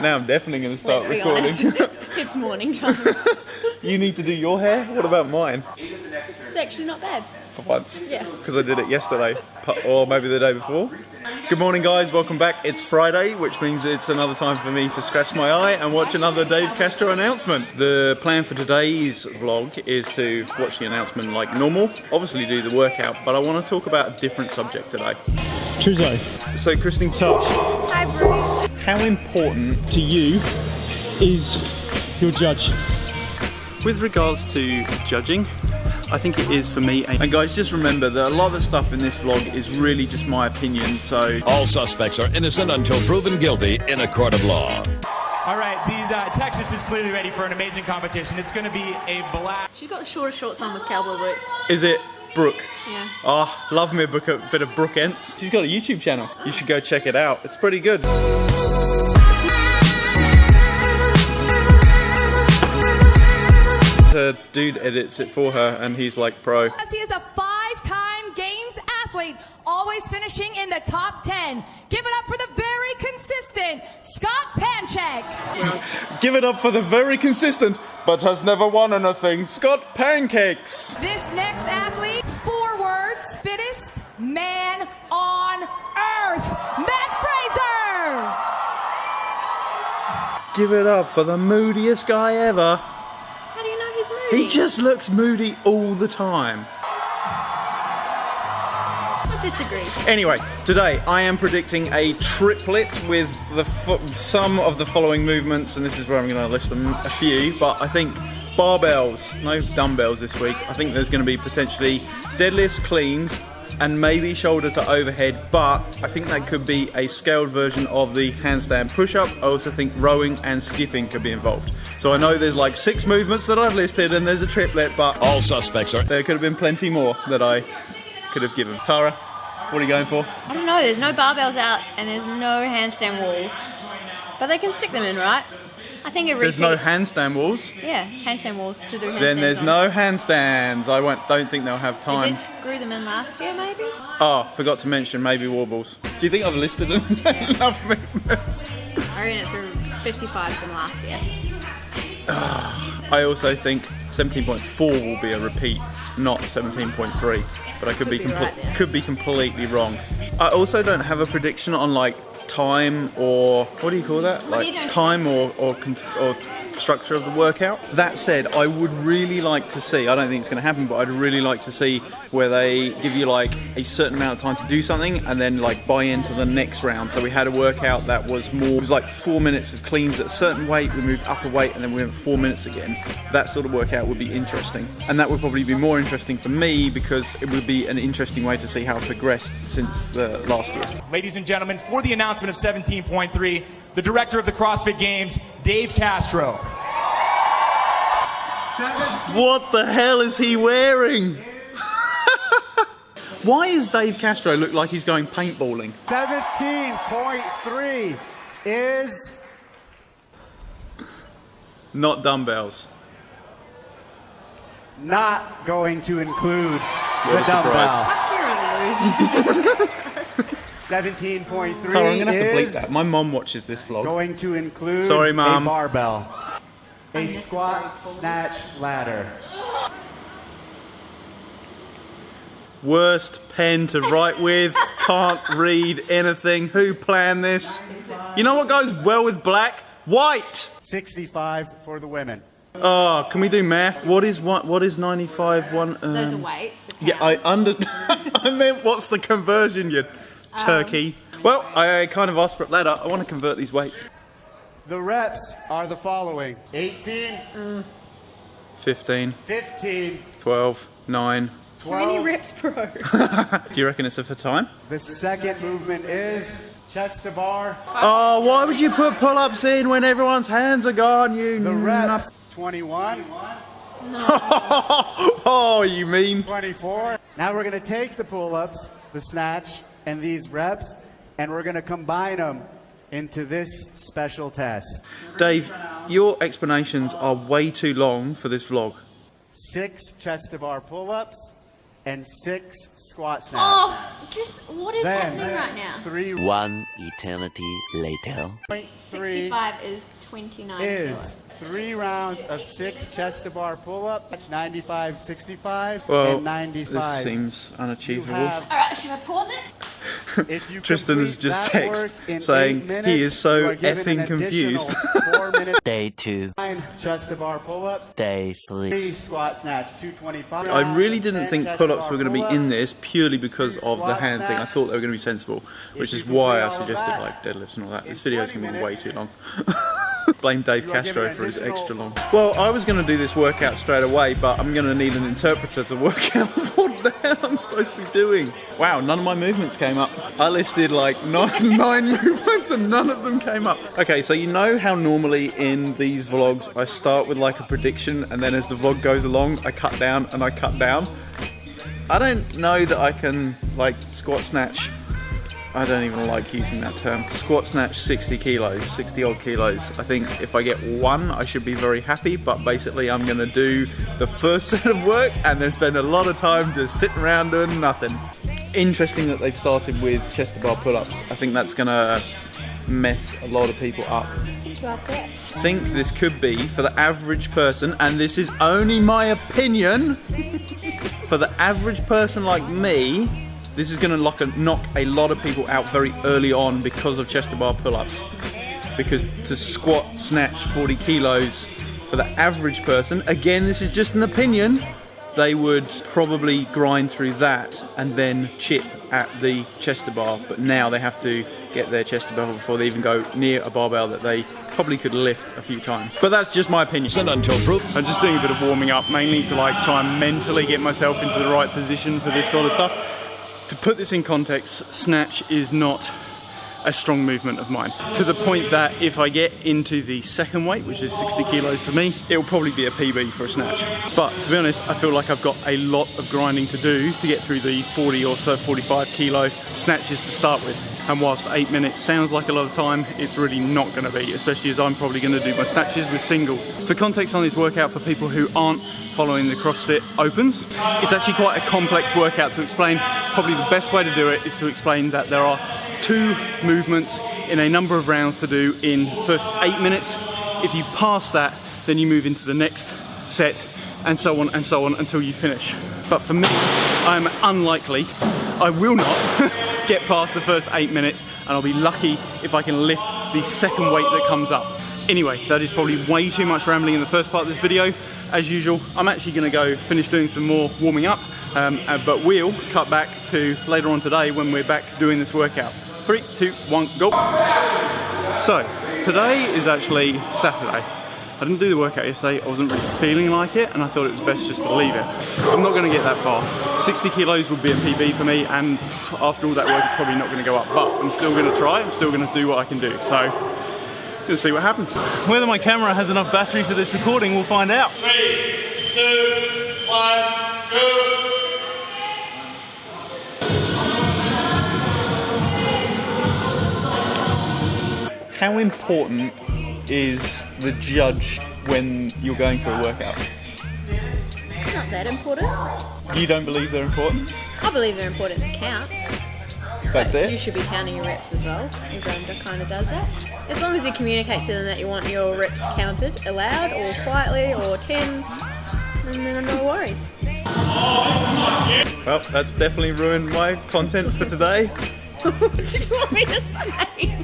Now I'm definitely going to start Let's be recording. honest. It's morning time. You need to do your hair? What about mine? It's actually not bad. For once. Yeah. Because I did it yesterday, or maybe the day before. Good morning, guys. Welcome back. It's Friday, which means it's another time for me to scratch my eye and watch another Dave Castro announcement. The plan for today's vlog is to watch the announcement like normal, obviously do the workout, but I want to talk about a different subject today. Truzo. So, Christine, touch. Hi, Bruce. How important To you is your judge. with regards to judging, I think it is for me. And guys, just remember that a lot of the stuff in this vlog is really just my opinion, so... All suspects are innocent until proven guilty in a court of law. All right, Texas is clearly ready for an amazing competition. It's going to be a blast. She's got the shorter shorts on with cowboy boots. Is it Brooke? Yeah. Oh, love me a bit of Brooke Ents. She's got a YouTube channel. You should go check it out. It's pretty good. Her dude edits it for her and he's like pro. He is a 5-time Games athlete, always finishing in the top 10. Give it up for the very consistent Scott Panchek. Give it up for the very consistent, but has never won anything, Scott Pancakes. This next athlete, 4 words, fittest man on earth, Matt Fraser. Give it up for the moodiest guy ever. How do you know he's moody? He just looks moody all the time. I disagree. Anyway, today I am predicting a triplet with some of the following movements, and this is where I'm going to list them a few, but I think barbells, no dumbbells this week. I think there's going to be potentially deadlifts, cleans, and maybe shoulder to overhead, but I think that could be a scaled version of the handstand push-up. I also think rowing and skipping could be involved. So I know there's like 6 movements that I've listed and there's a triplet, but All suspects are... there could have been plenty more that I could have given. Tara, what are you going for? I don't know, there's no barbells out and there's no handstand walls. But they can stick them in, right? I think a repeat. There's no handstand walls. Yeah, handstand walls to do handstands. Then there's on. no handstands. Don't think they'll have They time. did screw them in last year, maybe? Oh, forgot to mention maybe warbles. Do you think I've listed enough movements? I reckon it's a 55 from last year. I also think 17.4 will be a repeat, not 17.3. But I could be right, yeah. could be completely wrong. I also don't have a prediction on like time or what do you call that? What are you Like doing? time or structure of the workout. That said, I would really like to see, I don't think it's going to happen, but I'd really like to see where they give you like a certain amount of time to do something and then like buy into the next round. So we had a workout that was it was like 4 minutes of cleans at a certain weight, we moved up a weight and then we went 4 minutes again. That sort of workout would be interesting. And that would probably be more interesting for me because it would be an interesting way to see how I've progressed since the last year. Ladies and gentlemen, for the announcement of 17.3, the director of the CrossFit Games, Dave Castro. What the hell is he wearing? Why does Dave Castro look like he's going paintballing? 17.3 is Not dumbbells. not going to include What the a surprise. dumbbell. You're a loser. 17.3 Tara, I'm gonna have to bleep is that. My mom watches this vlog. going to include Sorry, Mom. a barbell, a squat, snatch, ladder. Worst pen to write with. Can't read anything. Who planned this? You know what goes well with black? White. 65 for the women. Oh, can we do math? What is 95? Those are weights. the Yeah, pounds. I meant what's the conversion, you turkey? Well, I kind of asked for a ladder. I want to convert these weights. The reps are the following: 18, 15, 15, 12, 9. How many 12. reps, bro? Do you reckon it's for time? The second movement is chest to bar. Oh, why would you put pull-ups in when everyone's hands are gone, you The nut? reps: 21, Oh, you mean? 24. Now we're going to take the pull-ups, the snatch, and these reps, and we're going to combine them into this special test. Dave, your explanations are way too long for this vlog. 6 chest to bar pull-ups, and 6 squat snatch. Oh, just what is Then happening right now? 1 eternity later. 3.3 65 is 29 is 3 rounds of 6 chest to bar pull-up, 95, 65, Well, and 95. this seems You unachievable. have, Alright, should I pause it? if you Tristan has complete just that text work in saying 8 minutes, he is so you are given an effing confused. additional 4 minutes. Day 2. 9 chest to bar pull-ups, Day 3. 3 squat snatch, 225. I really didn't 10 think chest pull-ups to were bar going to be pull-up. in this purely because of the hand thing. I thought they were going to be sensible, which you is why I complete all of suggested that like deadlifts and all that. This in video is 20 going to be way minutes, too long. Blame Dave you are Castro given for his additional- extra long. Well, I was going to do this workout straight away, but I'm going to need an interpreter to work out what the hell I'm supposed to be doing. Wow, none of my movements came up. I listed like nine movements and none of them came up. Okay, so you know how normally in these vlogs I start with like a prediction and then as the vlog goes along I cut down and I cut down? I don't know that I can like squat snatch. I don't even like using that term. Squat snatch 60 kilos, 60 odd kilos. I think if I get 1, I should be very happy, but basically I'm gonna do the first set of work and then spend a lot of time just sitting around doing nothing. Interesting that they've started with chest to bar pull-ups. I think that's gonna mess a lot of people up. I think this could be for the average person, and this is only my opinion, for the average person like me, this is going to knock a lot of people out very early on because of chest to bar pull-ups. Because to squat, snatch 40 kilos for the average person, again, this is just an opinion, they would probably grind through that and then chip at the chest to bar. But now they have to get their chest to bar before they even go near a barbell that they probably could lift a few times. But that's just my opinion. Listen until proven. I'm just doing a bit of warming up, mainly to like try and mentally get myself into the right position for this sort of stuff. To put this in context, snatch is not a strong movement of mine. To the point that if I get into the second weight, which is 60 kilos for me, it'll probably be a PB for a snatch. But to be honest, I feel like I've got a lot of grinding to do to get through the 40 or so 45 kilo snatches to start with. And whilst 8 minutes sounds like a lot of time, it's really not going to be, especially as I'm probably going to do my snatches with singles. For context on this workout, for people who aren't following the CrossFit Opens, it's actually quite a complex workout to explain. Probably the best way to do it is to explain that there are 2 movements in a number of rounds to do in the first 8 minutes. If you pass that, then you move into the next set and so on until you finish. But for me, I'm unlikely, I will not get past the first 8 minutes, and I'll be lucky if I can lift the second weight that comes up. Anyway, that is probably way too much rambling in the first part of this video. As usual, I'm actually going to go finish doing some more warming up, but we'll cut back to later on today when we're back doing this workout. 3, 2, 1, go! So, today is actually Saturday. I didn't do the workout yesterday, I wasn't really feeling like it, and I thought it was best just to leave it. I'm not going to get that far. 60 kilos would be a PB for me, and after all that work, it's probably not going to go up. But I'm still going to try, I'm still going to do what I can do. So, gonna see what happens. Whether my camera has enough battery for this recording, we'll find out. 3, 2, 1, go! How important is the judge when you're going through a workout? Not that important. You don't believe they're important? I believe they're important to count. That's You it? should be counting your reps as well. Everyone kind of does that. As long as you communicate to them that you want your reps counted aloud or quietly or tens, then no worries. Well, that's definitely ruined my content for today. What did you want me to say?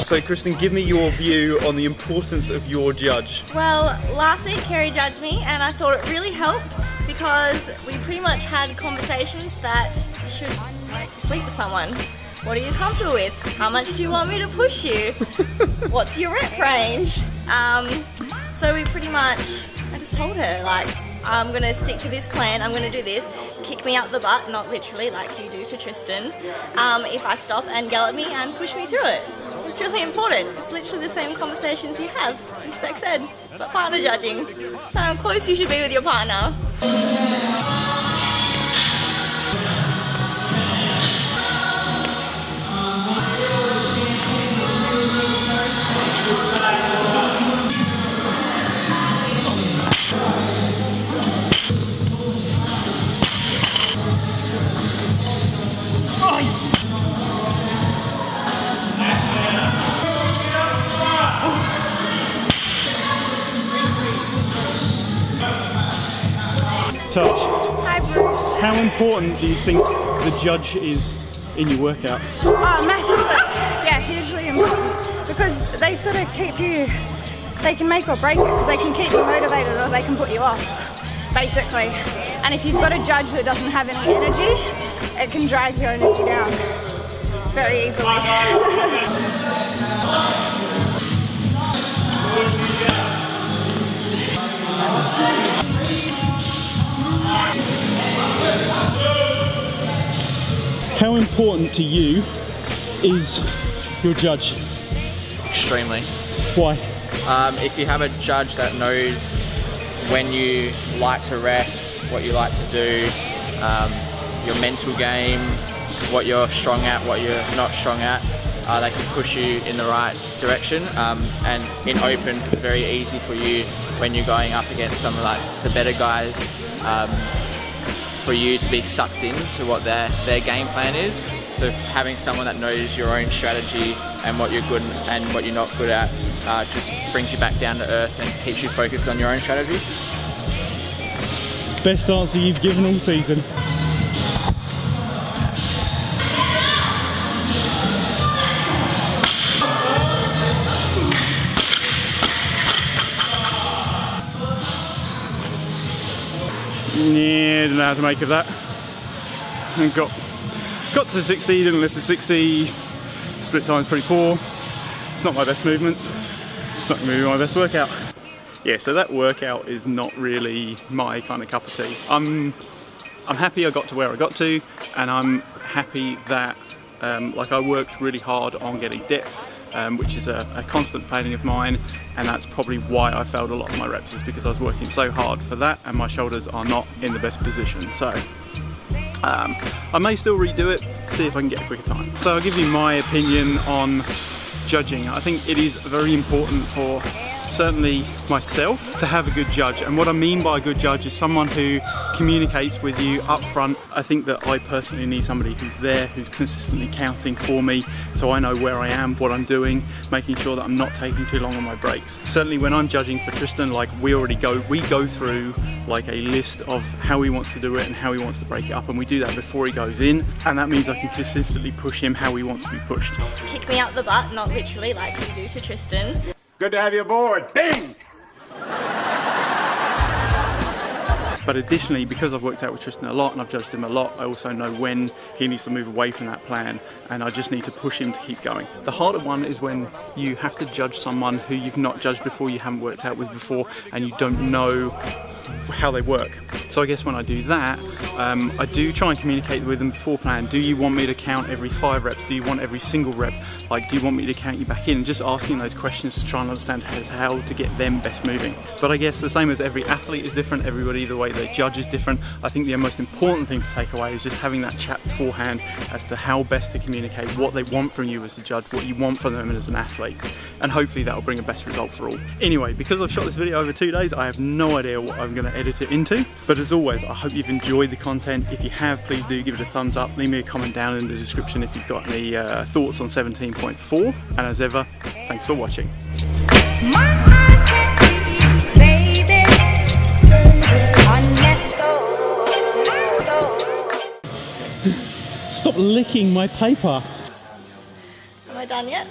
So Kristen, give me your view on the importance of your judge. Well, last week Kerry judged me and I thought it really helped because we pretty much had conversations that you should like sleep with someone. What are you comfortable with? How much do you want me to push you? What's your rep range? So we pretty much, I just told her like, I'm gonna stick to this plan, I'm gonna do this, kick me out the butt, not literally like you do to Tristan, if I stop and yell at me and push me through it. It's really important. It's literally the same conversations you have. sex ed, but partner judging. So how close you should be with your partner. Touch. Hi, Bruce. How important do you think the judge is in your workout? Oh, massively. Yeah, hugely important. Because they sort of keep you, they can make or break it, because they can keep you motivated or they can put you off, basically. And if you've got a judge that doesn't have any energy, it can drag your energy down very easily. How important to you is your judge? Extremely. Why? If you have a judge that knows when you like to rest, what you like to do, your mental game, what you're strong at, what you're not strong at, they can push you in the right direction. And in opens, it's very easy for you when you're going up against some of like the better guys, for you to be sucked into what their game plan is. So having someone that knows your own strategy and what you're good and what you're not good at just brings you back down to earth and keeps you focused on your own strategy. Best answer you've given all season. Yeah, didn't know how to make of that. And got to the 60, didn't lift the 60. Split time's pretty poor. It's not my best movements. It's not going to be my best workout. Yeah, so that workout is not really my kind of cup of tea. I'm happy I got to where I got to, and I'm happy that like I worked really hard on getting depth, which is a constant failing of mine, and that's probably why I failed a lot of my reps, is because I was working so hard for that and my shoulders are not in the best position. So I may still redo it, see if I can get a quicker time. So I'll give you my opinion on judging. I think it is very important for certainly myself to have a good judge, and what I mean by a good judge is someone who communicates with you up front. I think that I personally need somebody who's there, who's consistently counting for me, so I know where I am, what I'm doing, making sure that I'm not taking too long on my breaks. Certainly when I'm judging for Tristan, like we go through like a list of how he wants to do it and how he wants to break it up, and we do that before he goes in, and that means I can consistently push him how he wants to be pushed. Kick me out the butt, not literally like you do to Tristan. Good to have you aboard. Bing! But additionally, because I've worked out with Tristan a lot and I've judged him a lot, I also know when he needs to move away from that plan, and I just need to push him to keep going. The harder one is when you have to judge someone who you've not judged before, you haven't worked out with before, and you don't know how they work. So I guess when I do that, I do try and communicate with them before plan. Do you want me to count every 5 reps? Do you want every single rep? Like, do you want me to count you back in? And just asking those questions to try and understand how to get them best moving. But I guess the same as every athlete is different, everybody, the way they judge is different. I think the most important thing to take away is just having that chat beforehand as to how best to communicate what they want from you as a judge, what you want from them as an athlete. And hopefully that will bring a best result for all. Anyway, because I've shot this video over 2 days, I have no idea what I'm going to edit it into. But as always, I hope you've enjoyed the content. If you have, please do give it a thumbs up. Leave me a comment down in the description if you've got any thoughts on 17.4. And as ever, thanks for watching. Stop licking my paper. Am I done yet?